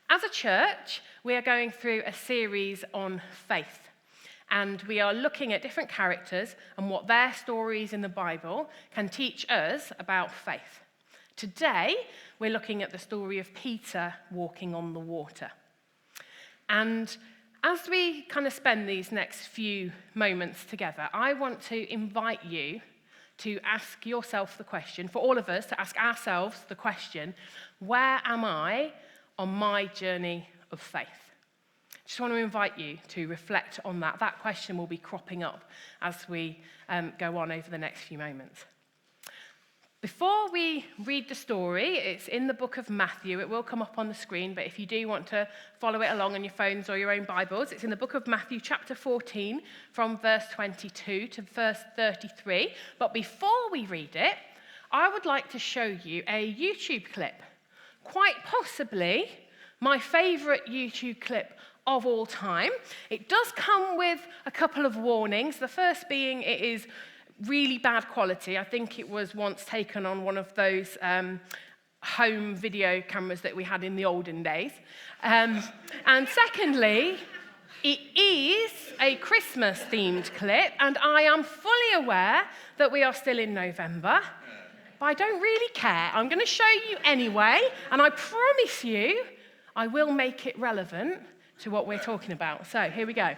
As a church, we are going through a series on faith, and we are looking at different characters and what their stories in the Bible can teach us about faith. Today, we're looking at the story of Peter walking on the water. And as we kind of spend these next few moments together, I want to invite you to ask yourself the question, for all of us to ask ourselves the question, where am I on my journey of faith? Just want to invite you to reflect on that. That question will be cropping up as we go on over the next few moments. Before we read the story, it's in the book of Matthew. It will come up on the screen, but if you do want to follow it along on your phones or your own Bibles, it's in the book of Matthew, chapter 14, from verse 22 to verse 33. But before we read it, I would like to show you a YouTube clip. Quite possibly my favourite YouTube clip of all time. It does come with a couple of warnings. The first being it is really bad quality. I think it was once taken on one of those home video cameras that we had in the olden days. And secondly, it is a Christmas-themed clip, and I am fully aware that we are still in November. But I don't really care. I'm going to show you anyway, and I promise you I will make it relevant to what we're talking about. So here we go.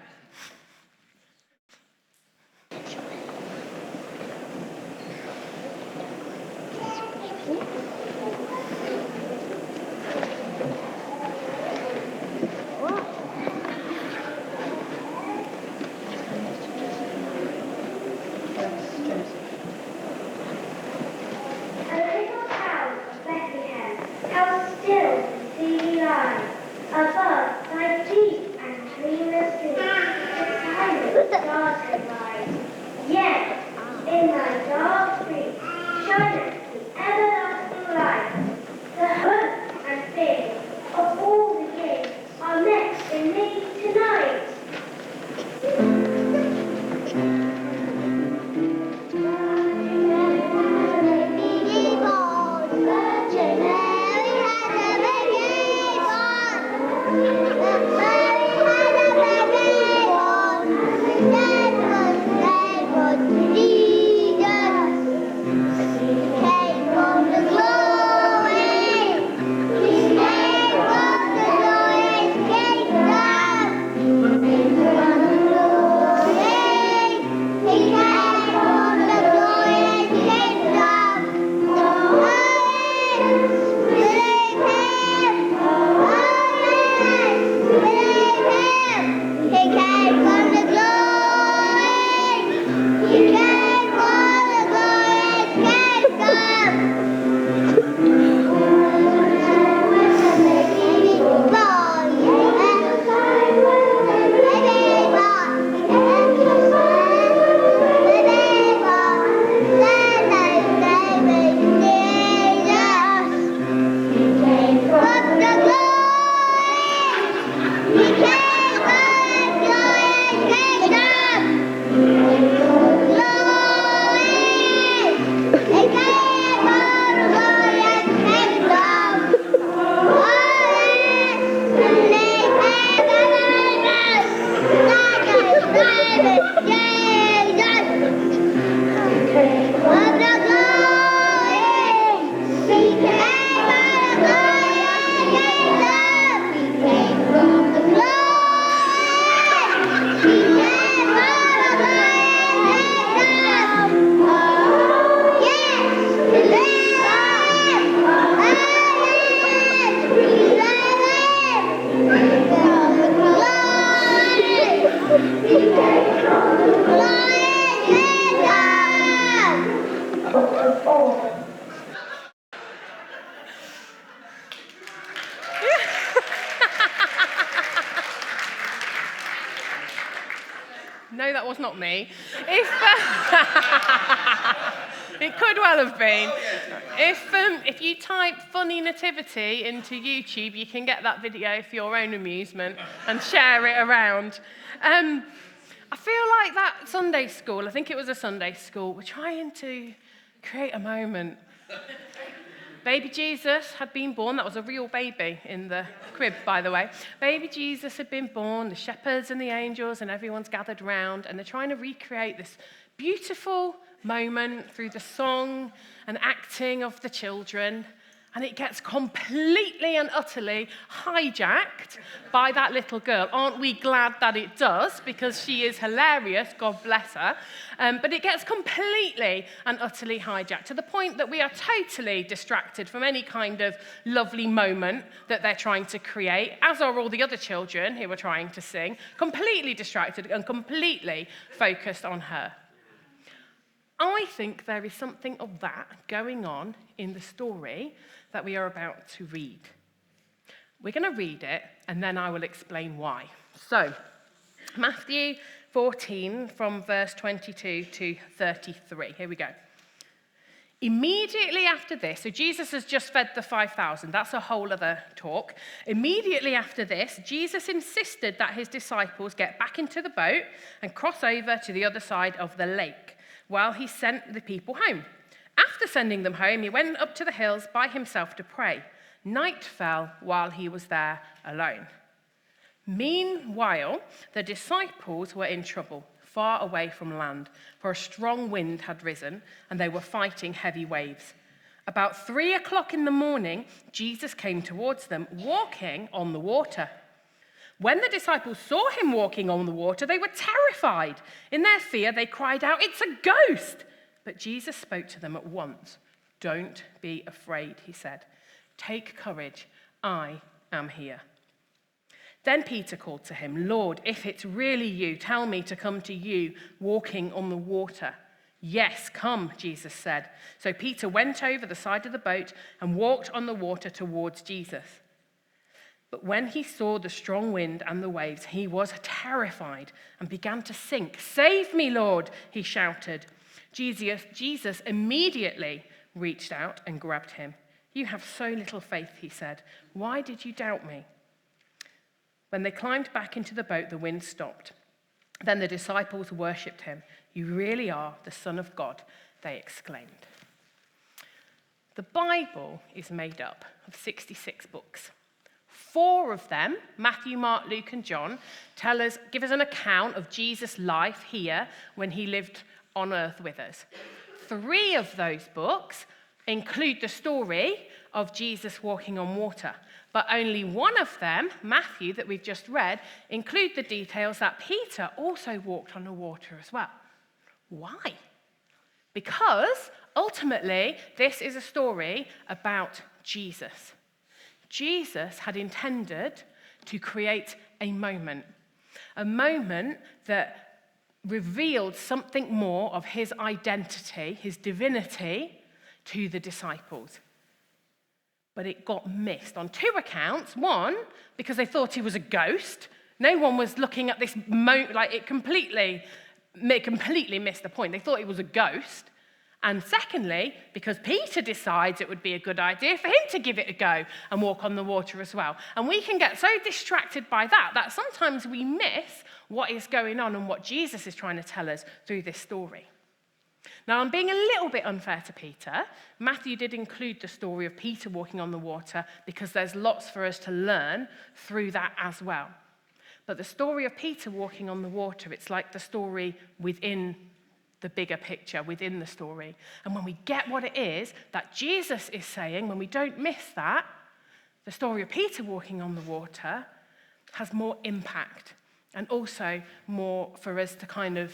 No, that was not me. It could well have been. If you type funny nativity into YouTube, you can get that video for your own amusement and share it around. I feel like that Sunday school, I think it was a Sunday school, we're trying to create a moment Baby Jesus had been born. That was a real baby in the crib, by the way. Baby Jesus had been born. The shepherds and the angels and everyone's gathered round, and they're trying to recreate this beautiful moment through the song and acting of the children. And it gets completely and utterly hijacked by that little girl. Aren't we glad that it does? Because she is hilarious, God bless her. But it gets completely and utterly hijacked to the point that we are totally distracted from any kind of lovely moment that they're trying to create, as are all the other children who are trying to sing, completely distracted and completely focused on her. I think there is something of that going on in the story that we are about to read. We're going to read it, and then I will explain why. So, Matthew 14, from verse 22 to 33. Here we go. Immediately after this, so Jesus has just fed the 5,000. That's a whole other talk. Immediately after this, Jesus insisted that his disciples get back into the boat and cross over to the other side of the lake while he sent the people home. After sending them home, he went up to the hills by himself to pray. Night fell while he was there alone. Meanwhile, the disciples were in trouble, far away from land, for a strong wind had risen, and they were fighting heavy waves. About 3 o'clock in the morning, Jesus came towards them, walking on the water. When the disciples saw him walking on the water, they were terrified. In their fear, they cried out, "It's a ghost!" But Jesus spoke to them at once. "Don't be afraid," he said. "Take courage, I am here." Then Peter called to him, "Lord, if it's really you, tell me to come to you walking on the water." "Yes, come," Jesus said. So Peter went over the side of the boat and walked on the water towards Jesus. But when he saw the strong wind and the waves, he was terrified and began to sink. "Save me, Lord," he shouted. Jesus immediately reached out and grabbed him. "You have so little faith," he said. "Why did you doubt me?" When they climbed back into the boat, the wind stopped. Then the disciples worshipped him. "You really are the Son of God," they exclaimed. The Bible is made up of 66 books. 4 of them, Matthew, Mark, Luke, and John, give us an account of Jesus' life here when he lived on earth with us. 3 of those books include the story of Jesus walking on water, but only 1 of them, Matthew, that we've just read, include the details that Peter also walked on the water as well. Why? Because ultimately, this is a story about Jesus. Jesus had intended to create a moment that revealed something more of his identity, his divinity, to the disciples. But it got missed on 2 accounts. 1, because they thought he was a ghost. No one was looking at this like it completely missed the point. They thought he was a ghost. And secondly, because Peter decides it would be a good idea for him to give it a go and walk on the water as well. And we can get so distracted by that sometimes we miss what is going on and what Jesus is trying to tell us through this story. Now, I'm being a little bit unfair to Peter. Matthew did include the story of Peter walking on the water because there's lots for us to learn through that as well. But the story of Peter walking on the water, it's like the story within the bigger picture, within the story. And when we get what it is that Jesus is saying, when we don't miss that, the story of Peter walking on the water has more impact and also more for us to kind of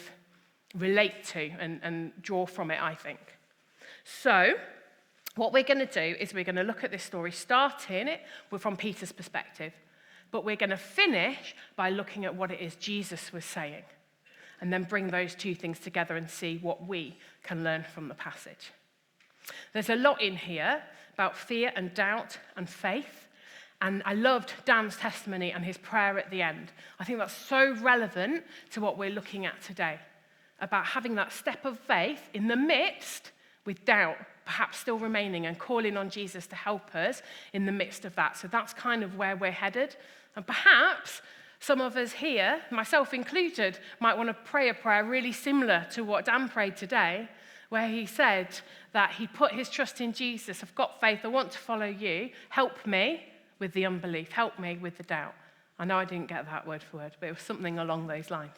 relate to and draw from it, I think. So what we're going to do is we're going to look at this story, starting it from Peter's perspective, but we're going to finish by looking at what it is Jesus was saying, and then bring those 2 things together and see what we can learn from the passage. There's a lot in here about fear and doubt and faith, and I loved Dan's testimony and his prayer at the end. I think that's so relevant to what we're looking at today, about having that step of faith in the midst with doubt perhaps still remaining and calling on Jesus to help us in the midst of that. So that's kind of where we're headed. And perhaps some of us here, myself included, might want to pray a prayer really similar to what Dan prayed today, where he said that he put his trust in Jesus. I've got faith, I want to follow you. Help me with the unbelief. Help me with the doubt. I know I didn't get that word for word, but it was something along those lines.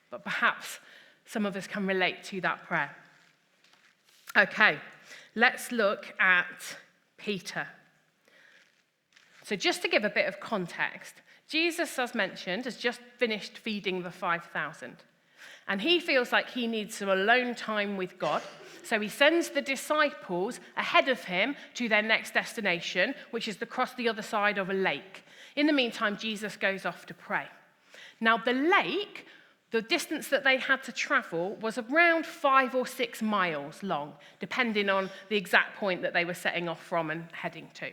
But perhaps some of us can relate to that prayer. Okay, let's look at Peter. So just to give a bit of context, Jesus, as mentioned, has just finished feeding the 5,000. And he feels like he needs some alone time with God. So he sends the disciples ahead of him to their next destination, which is across the other side of a lake. In the meantime, Jesus goes off to pray. Now, the lake, the distance that they had to travel was around 5 or 6 miles long, depending on the exact point that they were setting off from and heading to.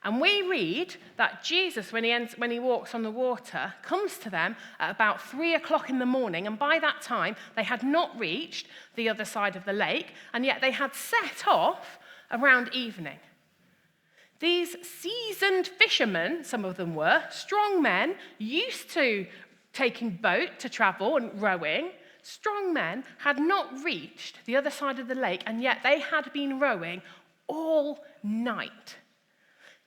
And we read that Jesus, when he walks on the water, comes to them at about 3 o'clock in the morning, and by that time, they had not reached the other side of the lake, and yet they had set off around evening. These seasoned fishermen, some of them were, strong men, used to taking boat to travel and rowing, strong men had not reached the other side of the lake, and yet they had been rowing all night.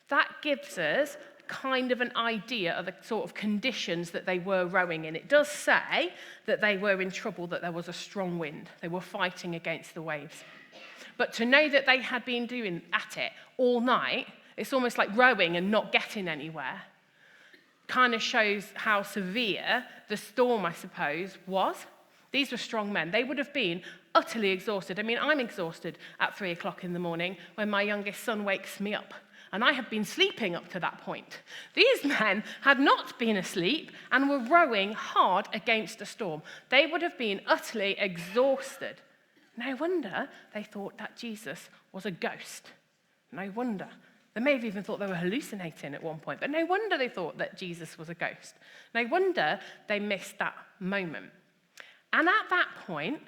That gives us kind of an idea of the sort of conditions that they were rowing in. It does say that they were in trouble, that there was a strong wind. They were fighting against the waves. But to know that they had been doing at it all night, it's almost like rowing and not getting anywhere. Kind of shows how severe the storm, I suppose, was. These were strong men. They would have been utterly exhausted. I mean, I'm exhausted at 3 o'clock in the morning when my youngest son wakes me up. And I have been sleeping up to that point. These men had not been asleep and were rowing hard against a storm. They would have been utterly exhausted. No wonder they thought that Jesus was a ghost. No wonder. They may have even thought they were hallucinating at one point, but no wonder they thought that Jesus was a ghost. No wonder they missed that moment. And at that point,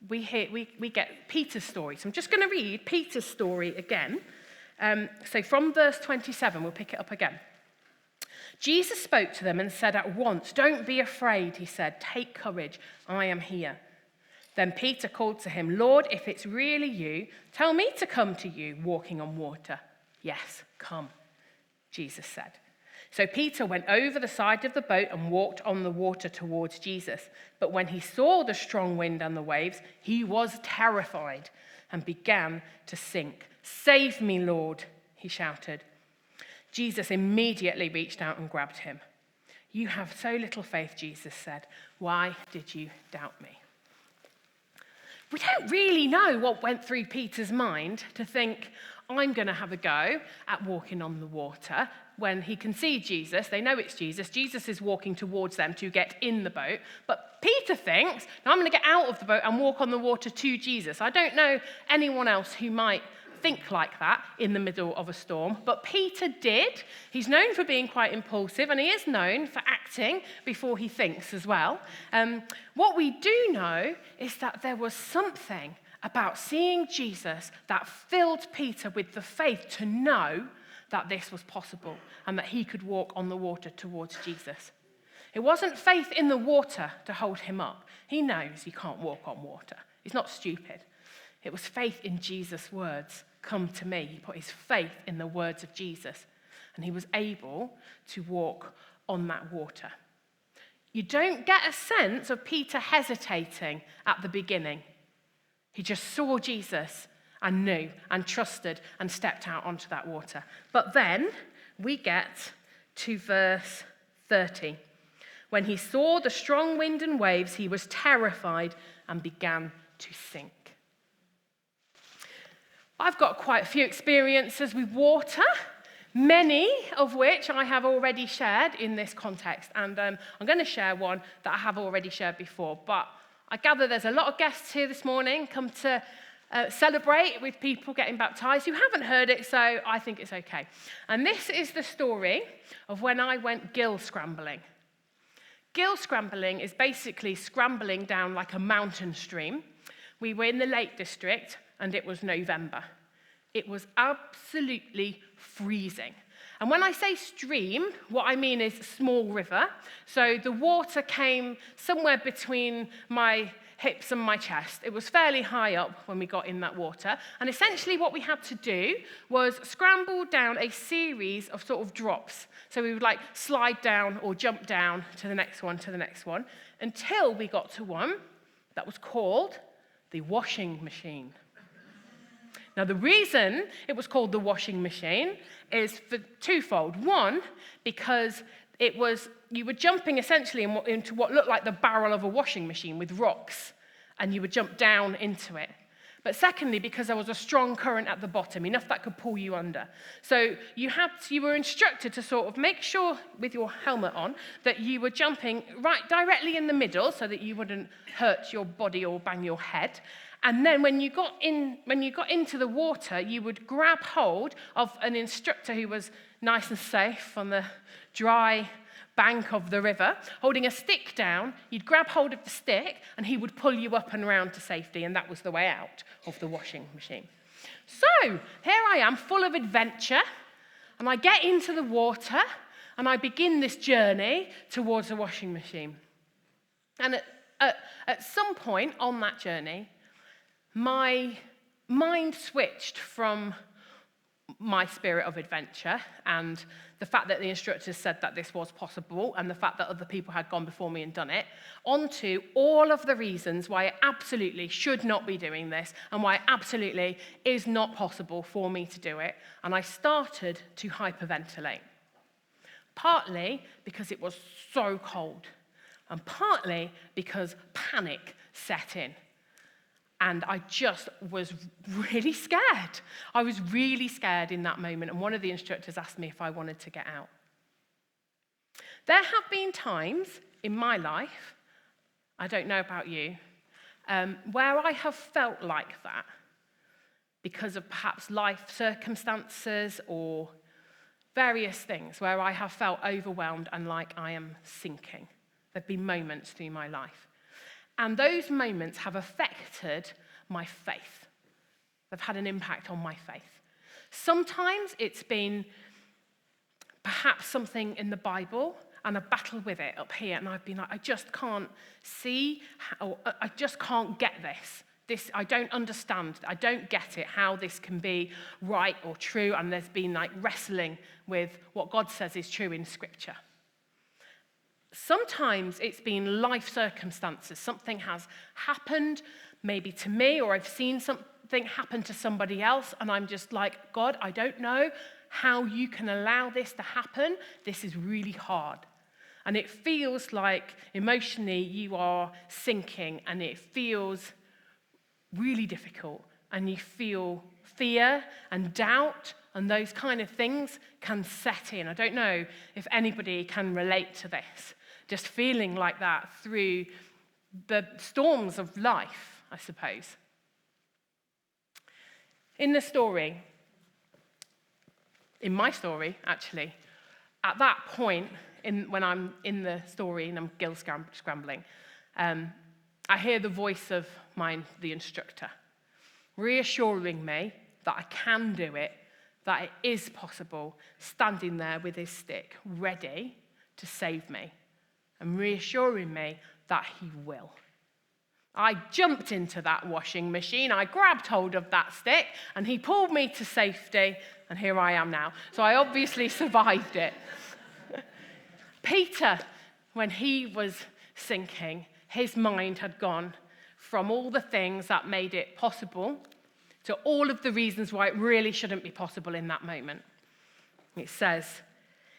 we get Peter's story. So I'm just going to read Peter's story again. So from verse 27, we'll pick it up again. Jesus spoke to them and said at once, "Don't be afraid," he said. "Take courage, I am here." Then Peter called to him, "Lord, if it's really you, tell me to come to you walking on water." "Yes, come," Jesus said. So Peter went over the side of the boat and walked on the water towards Jesus. But when he saw the strong wind and the waves, he was terrified and began to sink. "Save me, Lord," he shouted. Jesus immediately reached out and grabbed him. "You have so little faith," Jesus said. "Why did you doubt me?" We don't really know what went through Peter's mind to think, I'm going to have a go at walking on the water. When he can see Jesus, they know it's Jesus. Jesus is walking towards them to get in the boat. But Peter thinks, no, I'm going to get out of the boat and walk on the water to Jesus. I don't know anyone else who might think like that in the middle of a storm, but Peter did. He's known for being quite impulsive, and he is known for acting before he thinks as well. What we do know is that there was something about seeing Jesus that filled Peter with the faith to know that this was possible and that he could walk on the water towards Jesus. It wasn't faith in the water to hold him up. He knows he can't walk on water. He's not stupid. It was faith in Jesus' words. "Come to me." He put his faith in the words of Jesus, and he was able to walk on that water. You don't get a sense of Peter hesitating at the beginning. He just saw Jesus and knew and trusted and stepped out onto that water. But then we get to verse 30. When he saw the strong wind and waves, he was terrified and began to sink. I've got quite a few experiences with water, many of which I have already shared in this context. And I'm going to share one that I have already shared before. But I gather there's a lot of guests here this morning come to celebrate with people getting baptized who haven't heard it, so I think it's okay. And this is the story of when I went gill scrambling. Gill scrambling is basically scrambling down like a mountain stream. We were in the Lake District, and it was November. It was absolutely freezing. And when I say stream, what I mean is small river. So the water came somewhere between my hips and my chest. It was fairly high up when we got in that water. And essentially what we had to do was scramble down a series of sort of drops. So we would like slide down or jump down to the next one, until we got to one that was called the washing machine. Now, the reason it was called the washing machine is for twofold. One, because you were jumping essentially into what looked like the barrel of a washing machine with rocks, and you would jump down into it. But secondly, because there was a strong current at the bottom, enough that could pull you under. So you were instructed to sort of make sure, with your helmet on, that you were jumping right directly in the middle so that you wouldn't hurt your body or bang your head. And then when you got into the water, you would grab hold of an instructor who was nice and safe on the dry bank of the river, holding a stick down. You'd grab hold of the stick, and he would pull you up and round to safety, and that was the way out of the washing machine. So here I am, full of adventure, and I get into the water, and I begin this journey towards the washing machine. And at some point on that journey, my mind switched from my spirit of adventure and the fact that the instructors said that this was possible and the fact that other people had gone before me and done it, onto all of the reasons why it absolutely should not be doing this and why it absolutely is not possible for me to do it. And I started to hyperventilate, partly because it was so cold and partly because panic set in. And I just was really scared. I was really scared in that moment. And one of the instructors asked me if I wanted to get out. There have been times in my life, I don't know about you, where I have felt like that because of perhaps life circumstances or various things where I have felt overwhelmed and like I am sinking. There have been moments through my life. And those moments have affected my faith. They've had an impact on my faith. Sometimes it's been perhaps something in the Bible and a battle with it up here. And I've been like, I just can't see, I just can't get this. I don't understand. I don't get it, how this can be right or true. And there's been like wrestling with what God says is true in Scripture. Sometimes it's been life circumstances. Something has happened, maybe to me, or I've seen something happen to somebody else, and I'm just like, God, I don't know how you can allow this to happen. This is really hard. And it feels like emotionally you are sinking, and it feels really difficult, and you feel fear and doubt, and those kind of things can set in. I don't know if anybody can relate to this. Just feeling like that through the storms of life, I suppose. In the story, in my story, actually, at that point, when I'm in the story and I'm gill scrambling, I hear the voice of the instructor, reassuring me that I can do it, that it is possible, standing there with his stick, ready to save me. And reassuring me that he will. I jumped into that washing machine, I grabbed hold of that stick, and he pulled me to safety, and here I am now. So I obviously survived it. Peter, when he was sinking, his mind had gone from all the things that made it possible to all of the reasons why it really shouldn't be possible in that moment. It says,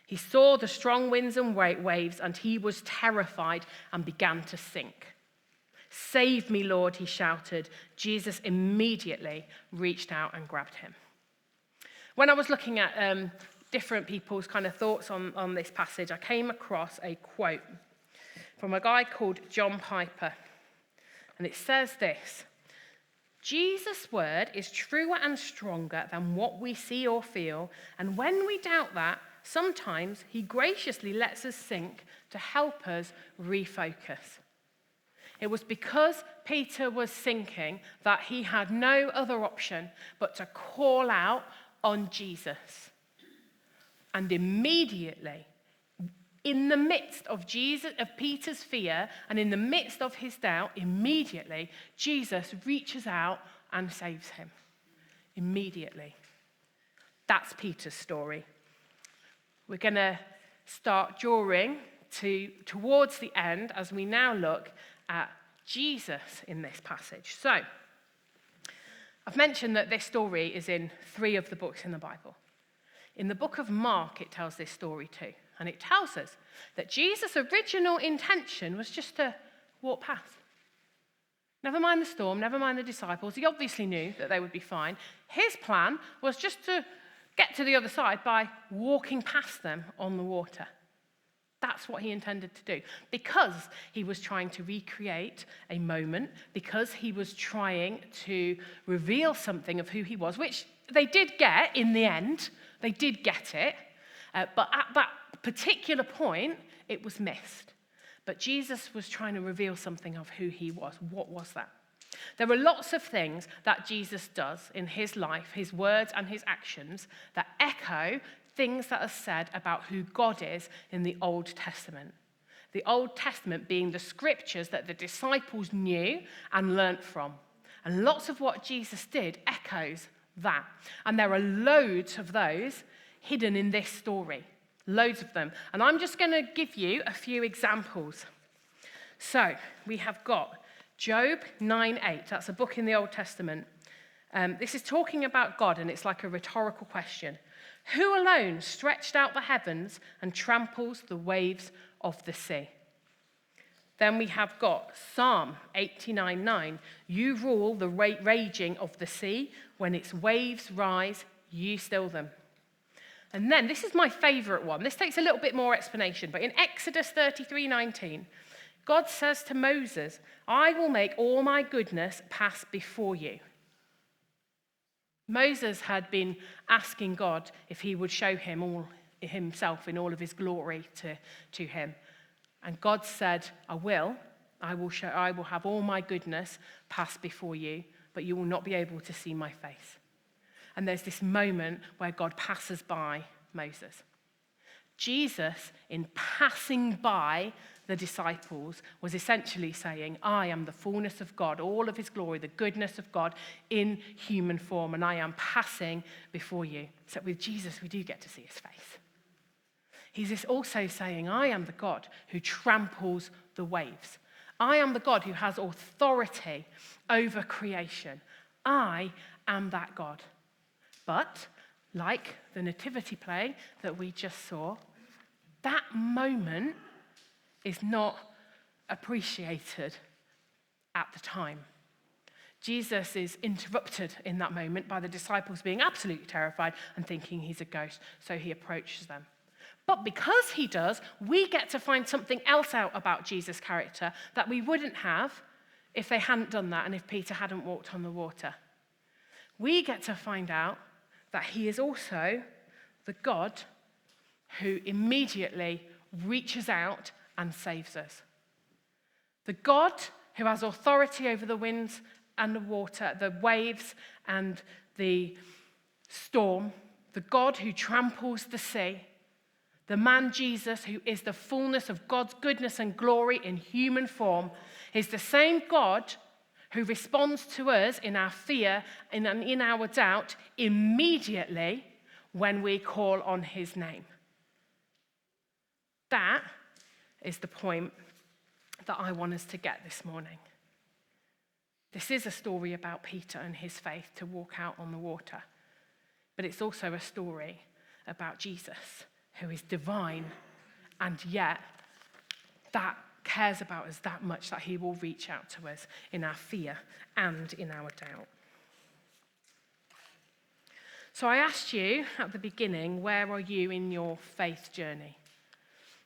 he saw the strong winds and waves, and he was terrified and began to sink. Save me, Lord, he shouted. Jesus immediately reached out and grabbed him. When I was looking at different people's kind of thoughts on this passage, I came across a quote from a guy called John Piper. And it says this: Jesus' word is truer and stronger than what we see or feel, and when we doubt that, sometimes he graciously lets us sink to help us refocus. It was because Peter was sinking that he had no other option but to call out on Jesus. And immediately, In the midst of Peter's fear and in the midst of his doubt, immediately Jesus reaches out and saves him. Immediately. That's Peter's story. We're going to start drawing towards the end as we now look at Jesus in this passage. So, I've mentioned that this story is in 3 of the books in the Bible. In the book of Mark, it tells this story too. And it tells us that Jesus' original intention was just to walk past. Never mind the storm, never mind the disciples. He obviously knew that they would be fine. His plan was just to get to the other side by walking past them on the water. That's what he intended to do. Because he was trying to recreate a moment, because he was trying to reveal something of who he was, which they did get in the end. They did get it. But at that particular point, it was missed. But Jesus was trying to reveal something of who he was. What was that? There are lots of things that Jesus does in his life, his words and his actions, that echo things that are said about who God is in the Old Testament. The Old Testament being the scriptures that the disciples knew and learnt from. And lots of what Jesus did echoes that. And there are loads of those hidden in this story. Loads of them. And I'm just going to give you a few examples. So, we have got Job 9:8. That's a book in the Old Testament. This is talking about God, and it's like a rhetorical question. Who alone stretched out the heavens and tramples the waves of the sea? Then we have got Psalm 89:9. You rule the raging of the sea. When its waves rise, you still them. And then, this is my favorite one. This takes a little bit more explanation, but in Exodus 33:19, God says to Moses, I will make all my goodness pass before you. Moses had been asking God if he would show him all himself in all of his glory to him. And God said, I will have all my goodness pass before you, but you will not be able to see my face. And there's this moment where God passes by Moses. Jesus, in passing by the disciples, was essentially saying, I am the fullness of God, all of his glory, the goodness of God in human form, and I am passing before you. Except with Jesus, we do get to see his face. He's also saying, I am the God who tramples the waves. I am the God who has authority over creation. I am that God. But, like the nativity play that we just saw, that moment is not appreciated at the time. Jesus is interrupted in that moment by the disciples being absolutely terrified and thinking he's a ghost, so he approaches them. But because he does, we get to find something else out about Jesus' character that we wouldn't have if they hadn't done that and if Peter hadn't walked on the water. We get to find out that he is also the God who immediately reaches out and saves us. The God who has authority over the winds and the water, the waves and the storm, the God who tramples the sea, the man Jesus who is the fullness of God's goodness and glory in human form, is the same God who responds to us in our fear and in our doubt immediately when we call on his name. That is the point that I want us to get this morning. This is a story about Peter and his faith to walk out on the water, but it's also a story about Jesus, who is divine, and yet that cares about us that much that he will reach out to us in our fear and in our doubt. So I asked you at the beginning, where are you in your faith journey?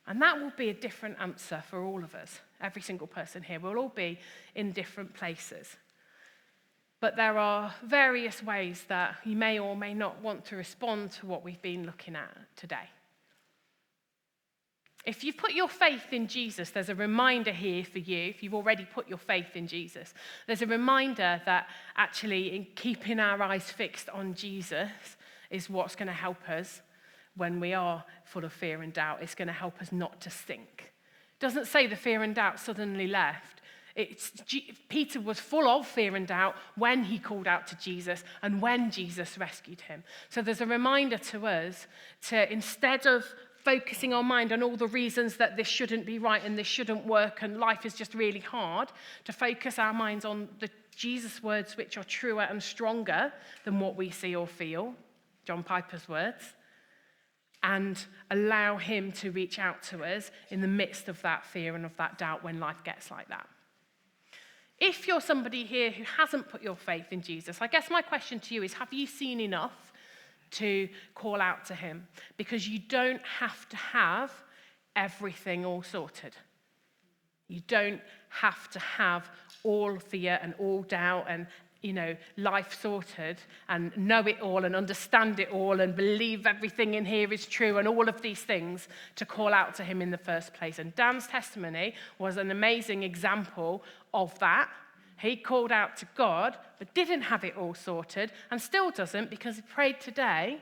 And that will be a different answer for all of us. Every single person here will all be in different places. But there are various ways that you may or may not want to respond to what we've been looking at today. If you've put your faith in Jesus, there's a reminder here for you. If you've already put your faith in Jesus, there's a reminder that actually in keeping our eyes fixed on Jesus is what's going to help us when we are full of fear and doubt. It's going to help us not to sink. It doesn't say the fear and doubt suddenly left. Peter was full of fear and doubt when he called out to Jesus and when Jesus rescued him. So there's a reminder to us to, instead of focusing our mind on all the reasons that this shouldn't be right and this shouldn't work and life is just really hard, to focus our minds on the Jesus' words, which are truer and stronger than what we see or feel, John Piper's words, and allow him to reach out to us in the midst of that fear and of that doubt when life gets like that. If you're somebody here who hasn't put your faith in Jesus, I guess my question to you is, have you seen enough to call out to him? Because you don't have to have everything all sorted. You don't have to have all fear and all doubt and, life sorted and know it all and understand it all and believe everything in here is true and all of these things to call out to him in the first place. And Dan's testimony was an amazing example of that. He called out to God, but didn't have it all sorted and still doesn't, because he prayed today,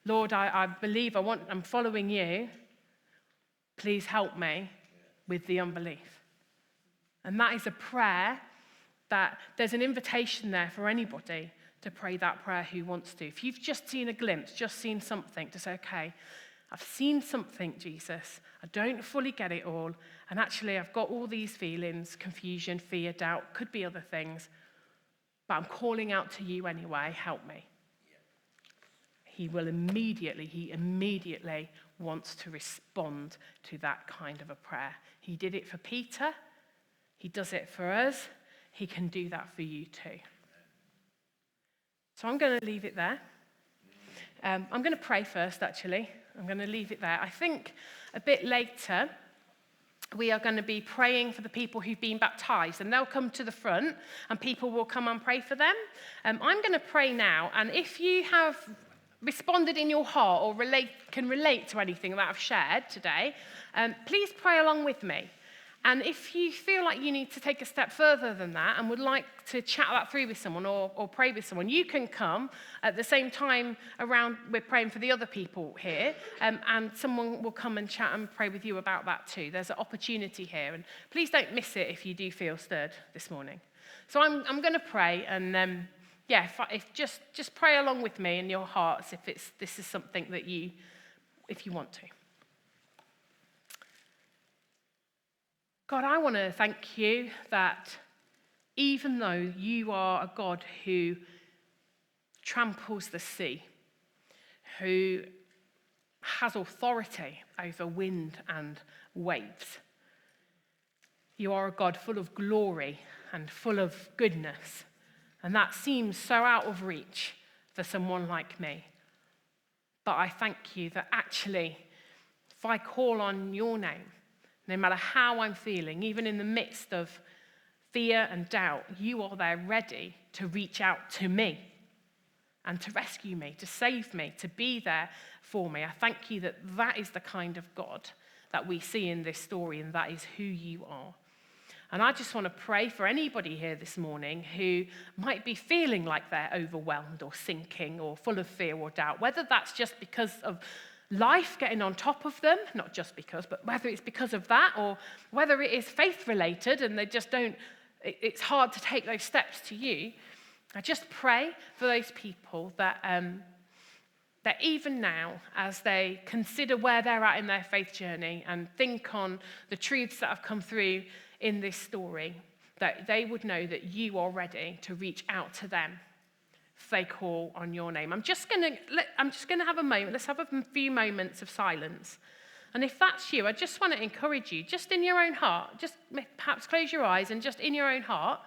Lord, I believe I'm following you. Please help me with the unbelief. And that is a prayer that there's an invitation there for anybody to pray that prayer who wants to. If you've just seen a glimpse, just seen something, to say, okay, I've seen something, Jesus. I don't fully get it all. And actually, I've got all these feelings, confusion, fear, doubt, could be other things. But I'm calling out to you anyway. Help me. He immediately wants to respond to that kind of a prayer. He did it for Peter. He does it for us. He can do that for you too. So I'm going to leave it there. I'm going to pray first, actually. I'm going to leave it there. I think a bit later, we are going to be praying for the people who've been baptized, and they'll come to the front, and people will come and pray for them. I'm going to pray now, and if you have responded in your heart or can relate to anything that I've shared today, please pray along with me. And if you feel like you need to take a step further than that and would like to chat that through with someone or pray with someone, you can come at the same time around we're praying for the other people here, and someone will come and chat and pray with you about that too. There's an opportunity here, and please don't miss it if you do feel stirred this morning. So I'm going to pray, and if just pray along with me in your hearts if this is something that if you want to. God, I want to thank you that even though you are a God who tramples the sea, who has authority over wind and waves, you are a God full of glory and full of goodness, and that seems so out of reach for someone like me. But I thank you that actually, if I call on your name, no matter how I'm feeling, even in the midst of fear and doubt, you are there ready to reach out to me and to rescue me, to save me, to be there for me. I thank you that that is the kind of God that we see in this story, and that is who you are. And I just want to pray for anybody here this morning who might be feeling like they're overwhelmed or sinking or full of fear or doubt, whether that's just because of life getting on top of them, not just because, but whether it's because of that or whether it is faith related and they just it's hard to take those steps to you. I just pray for those people that even now, as they consider where they're at in their faith journey and think on the truths that have come through in this story, that they would know that you are ready to reach out to them if they call on your name. I'm just going to have a moment. Let's have a few moments of silence. And if that's you, I just want to encourage you, just in your own heart, just perhaps close your eyes and just in your own heart,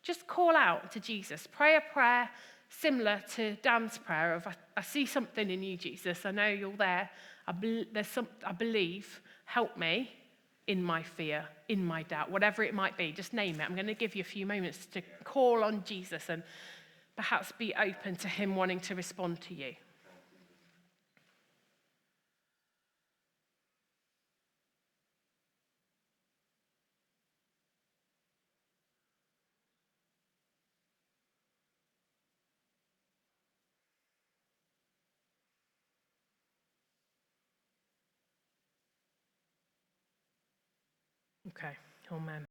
just call out to Jesus. Pray a prayer similar to Dan's prayer of, I see something in you, Jesus. I know you're there. I believe. Help me in my fear, in my doubt, whatever it might be. Just name it. I'm going to give you a few moments to call on Jesus and perhaps be open to him wanting to respond to you. Okay, amen.